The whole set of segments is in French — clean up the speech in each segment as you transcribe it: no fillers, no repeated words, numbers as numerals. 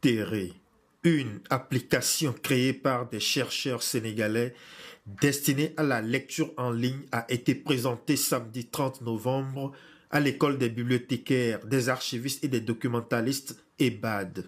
Aptéré, une application créée par des chercheurs sénégalais destinée à la lecture en ligne, a été présentée samedi 30 novembre à l'école des bibliothécaires, des archivistes et des documentalistes EBAD.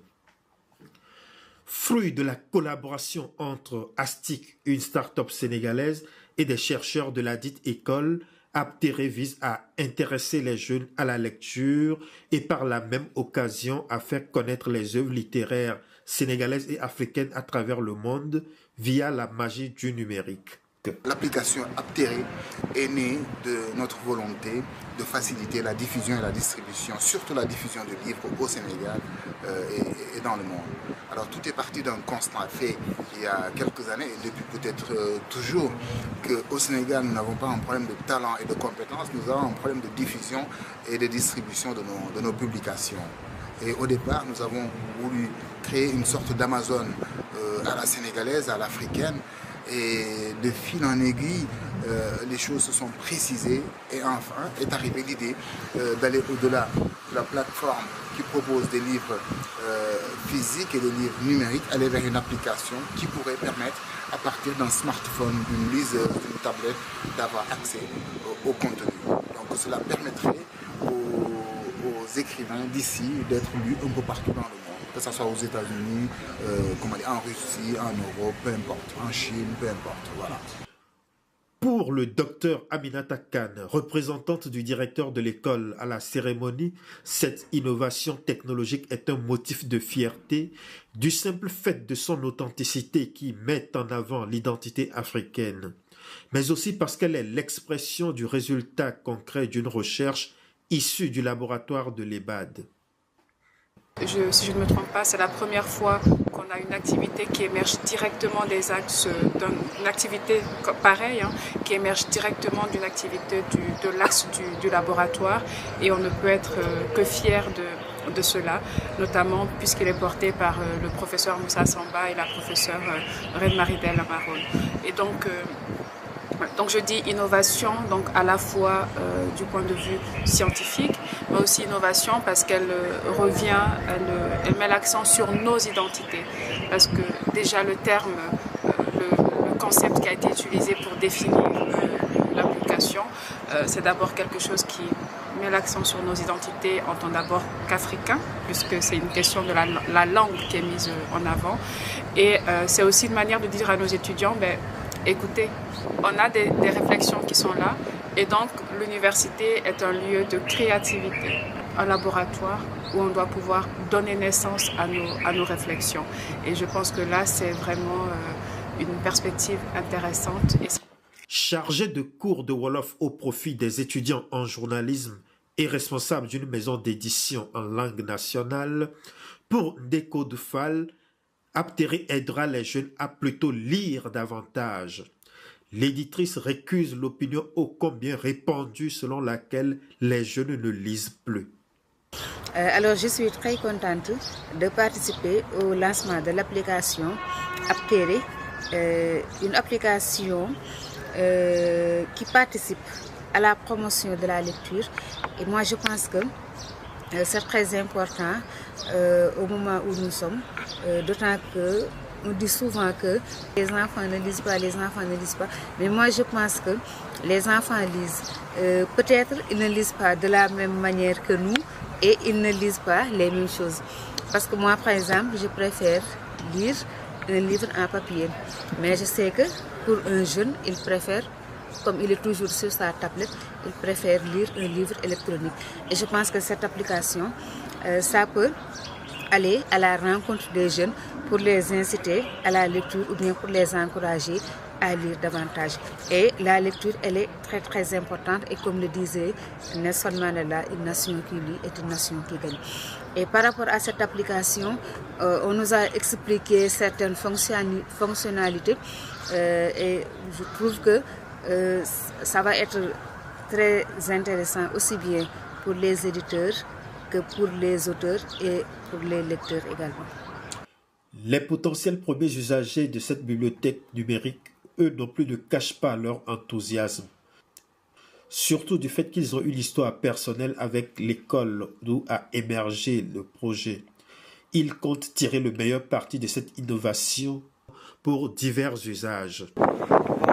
Fruit de la collaboration entre Astic, une start-up sénégalaise, et des chercheurs de la dite école, Aptéré vise à intéresser les jeunes à la lecture et par la même occasion à faire connaître les œuvres littéraires sénégalaises et africaines à travers le monde via la magie du numérique. L'application Aptéré est née de notre volonté de faciliter la diffusion et la distribution, surtout la diffusion de livres au Sénégal et dans le monde. Alors tout est parti d'un constat fait il y a quelques années et depuis peut-être toujours qu'au Sénégal nous n'avons pas un problème de talent et de compétences, nous avons un problème de diffusion et de distribution de nos publications. Et au départ, nous avons voulu créer une sorte d'Amazon à la sénégalaise, à l'africaine. Et de fil en aiguille, les choses se sont précisées et enfin est arrivée l'idée d'aller au-delà de la plateforme qui propose des livres physiques et des livres numériques, aller vers une application qui pourrait permettre à partir d'un smartphone, d'une liseuse, d'une tablette, d'avoir accès au contenu. Donc cela permettrait aux écrivains d'ici d'être lus un peu partout dans le monde. Que ce soit aux États-Unis, en Russie, en Europe, peu importe, en Chine, peu importe, voilà. Pour le docteur Aminata Khan, représentante du directeur de l'école à la cérémonie, cette innovation technologique est un motif de fierté du simple fait de son authenticité qui met en avant l'identité africaine, mais aussi parce qu'elle est l'expression du résultat concret d'une recherche issue du laboratoire de l'EBAD. Si je ne me trompe pas, c'est la première fois qu'on a une activité qui émerge directement des axes d'une activité pareille, qui émerge directement d'une activité de l'axe du laboratoire, et on ne peut être que fier de cela, notamment puisqu'il est porté par le professeur Moussa Samba et la professeure Reine-Marie Del Amaron. Et donc je dis innovation donc à la fois du point de vue scientifique, mais aussi innovation parce qu'elle elle met l'accent sur nos identités. Parce que déjà le terme, le concept qui a été utilisé pour définir l'application, c'est d'abord quelque chose qui met l'accent sur nos identités en tant d'abord qu'africains, puisque c'est une question de la langue qui est mise en avant. Et c'est aussi une manière de dire à nos étudiants, écoutez, on a des réflexions qui sont là et donc l'université est un lieu de créativité, un laboratoire où on doit pouvoir donner naissance à nos réflexions. Et je pense que là, c'est vraiment une perspective intéressante. Chargé de cours de Wolof au profit des étudiants en journalisme et responsable d'une maison d'édition en langue nationale, pour Ndeko Dufal, Aptéré aidera les jeunes à plutôt lire davantage. L'éditrice récuse l'opinion ô combien répandue selon laquelle les jeunes ne lisent plus. Alors je suis très contente de participer au lancement de l'application Aptéré, une application qui participe à la promotion de la lecture. Et moi je pense que c'est très important au moment où nous sommes, d'autant que on dit souvent que les enfants ne lisent pas, mais moi je pense que les enfants lisent. Peut-être ils ne lisent pas de la même manière que nous et ils ne lisent pas les mêmes choses. Parce que moi par exemple, je préfère lire un livre en papier. Mais je sais que pour un jeune, il préfère, comme il est toujours sur sa tablette, il préfère lire un livre électronique. Et je pense que cette application, ça peut aller à la rencontre des jeunes pour les inciter à la lecture ou bien pour les encourager à lire davantage. Et la lecture, elle est très très importante et comme le disait Nelson Mandela, une nation qui lit est une nation qui gagne. Et par rapport à cette application, on nous a expliqué certaines fonctionnalités et je trouve que ça va être très intéressant aussi bien pour les éditeurs que pour les auteurs et pour les lecteurs également. Les potentiels premiers usagers de cette bibliothèque numérique, eux non plus, ne cachent pas leur enthousiasme. Surtout du fait qu'ils ont eu l'histoire personnelle avec l'école d'où a émergé le projet. Il compte tirer le meilleur parti de cette innovation pour divers usages.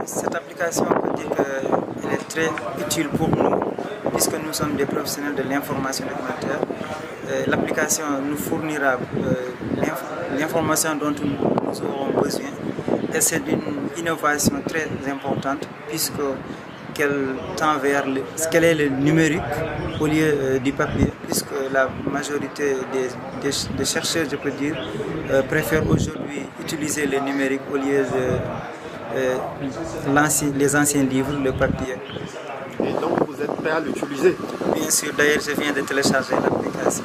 Cette application, on peut dire qu'elle est très utile pour nous, puisque nous sommes des professionnels de l'information documentaire. L'application nous fournira l'information dont nous aurons besoin. Et c'est une innovation très importante, puisque qu'elle tend vers quel est le numérique au lieu du papier, puisque la majorité des chercheurs, je peux dire, préfèrent aujourd'hui utiliser le numérique au lieu de les anciens livres, le papier. Et donc vous êtes prêt à l'utiliser? Bien sûr, d'ailleurs je viens de télécharger l'application.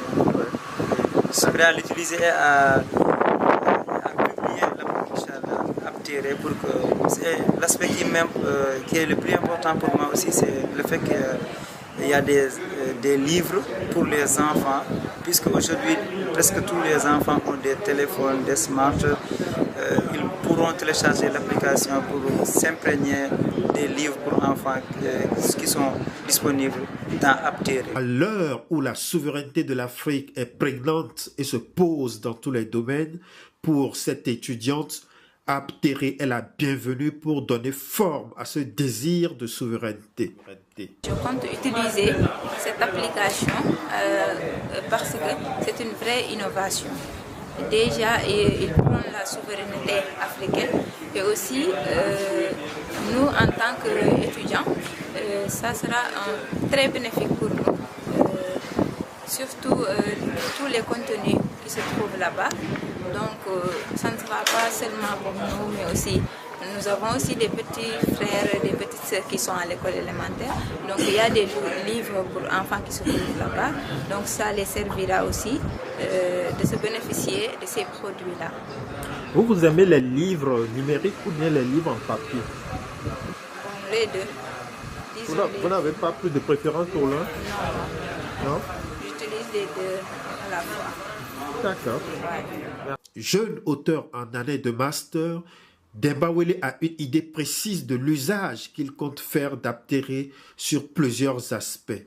Je suis prêt à l'utiliser et à publier l'application Aptéré pour que l'aspect qui est le plus important pour moi aussi, c'est le fait qu'il y a des livres pour les enfants, puisque aujourd'hui presque tous les enfants ont des téléphones, des smartphones. Ils pourront télécharger l'application pour s'imprégner des livres pour enfants qui sont disponibles dans Aptéré. À l'heure où la souveraineté de l'Afrique est prégnante et se pose dans tous les domaines, pour cette étudiante, Aptéré est la bienvenue pour donner forme à ce désir de souveraineté. Je compte utiliser cette application parce que c'est une vraie innovation. Déjà, il prend la souveraineté africaine et aussi nous, en tant qu'étudiants, ça sera très bénéfique pour nous. Surtout tous les contenus qui se trouvent là-bas. Donc, ça ne sera pas seulement pour nous, mais aussi nous avons aussi des petits frères et des petites sœurs qui sont à l'école élémentaire. Donc, il y a des livres pour enfants qui se trouvent là-bas. Donc, ça les servira aussi de se bénéficier de ces produits-là. Vous aimez les livres numériques ou bien les livres en papier? Bon, les deux. Vous n'avez pas plus de préférence pour l'un? Non? J'utilise les deux à la fois. D'accord. Ouais. Jeune auteur en année de master, Dembawele a une idée précise de l'usage qu'il compte faire d'Aptéré sur plusieurs aspects.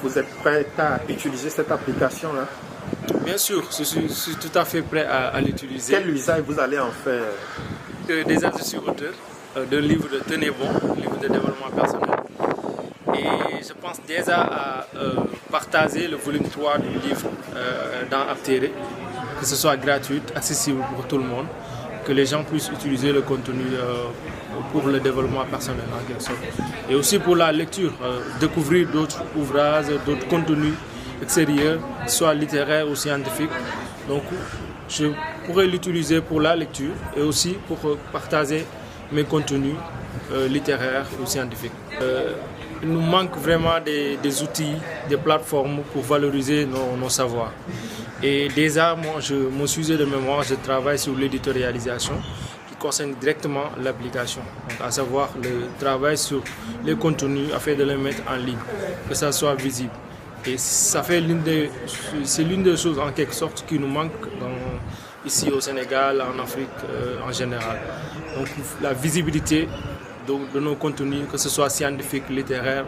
Vous êtes prêt à utiliser cette application-là? Bien sûr, je suis tout à fait prêt à l'utiliser. Quel usage vous allez en faire? Déjà, je suis auteur d'un livre de Tenez Bon, livre de développement personnel. Et je pense déjà à partager le volume 3 du livre dans Aptéré, que ce soit gratuit, accessible pour tout le monde, que les gens puissent utiliser le contenu pour le développement personnel en quelque sorte. Et aussi pour la lecture, découvrir d'autres ouvrages, d'autres contenus extérieurs, soit littéraires ou scientifiques. Donc je pourrais l'utiliser pour la lecture et aussi pour partager mes contenus littéraires ou scientifiques. Il nous manque vraiment des outils, des plateformes pour valoriser nos savoirs. Et déjà, mon sujet de mémoire, je travaille sur l'éditorialisation qui concerne directement l'application, à savoir le travail sur les contenus afin de les mettre en ligne, que ça soit visible. Et ça fait c'est l'une des choses en quelque sorte qui nous manque ici au Sénégal, en Afrique en général. Donc la visibilité de nos contenus, que ce soit scientifique, littéraire,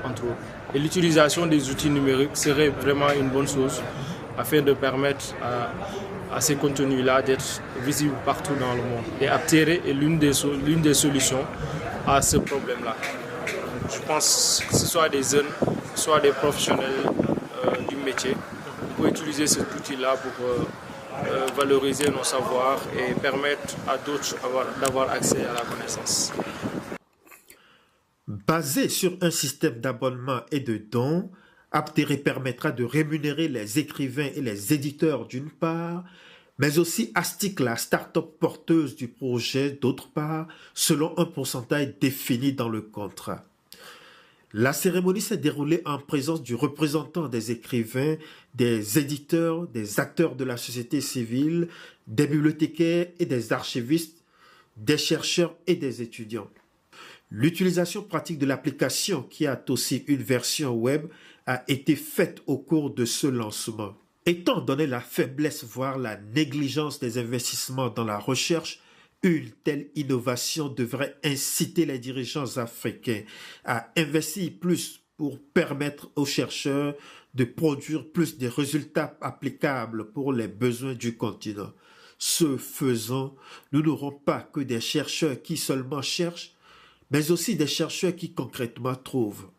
entre autres. Et l'utilisation des outils numériques serait vraiment une bonne chose afin de permettre à ces contenus-là d'être visibles partout dans le monde. Et Aptéré est l'une des solutions à ce problème-là. Je pense que ce soit des jeunes, soit des professionnels du métier, pour utiliser cet outil-là pour valoriser nos savoirs et permettre à d'autres d'avoir accès à la connaissance. Basé sur un système d'abonnement et de dons, Aptéré permettra de rémunérer les écrivains et les éditeurs d'une part, mais aussi Astic, la start-up porteuse du projet d'autre part, selon un pourcentage défini dans le contrat. La cérémonie s'est déroulée en présence du représentant des écrivains, des éditeurs, des acteurs de la société civile, des bibliothécaires et des archivistes, des chercheurs et des étudiants. L'utilisation pratique de l'application, qui a aussi une version web, a été faite au cours de ce lancement. Étant donné la faiblesse, voire la négligence des investissements dans la recherche, une telle innovation devrait inciter les dirigeants africains à investir plus pour permettre aux chercheurs de produire plus de résultats applicables pour les besoins du continent. Ce faisant, nous n'aurons pas que des chercheurs qui seulement cherchent, mais aussi des chercheurs qui concrètement trouvent.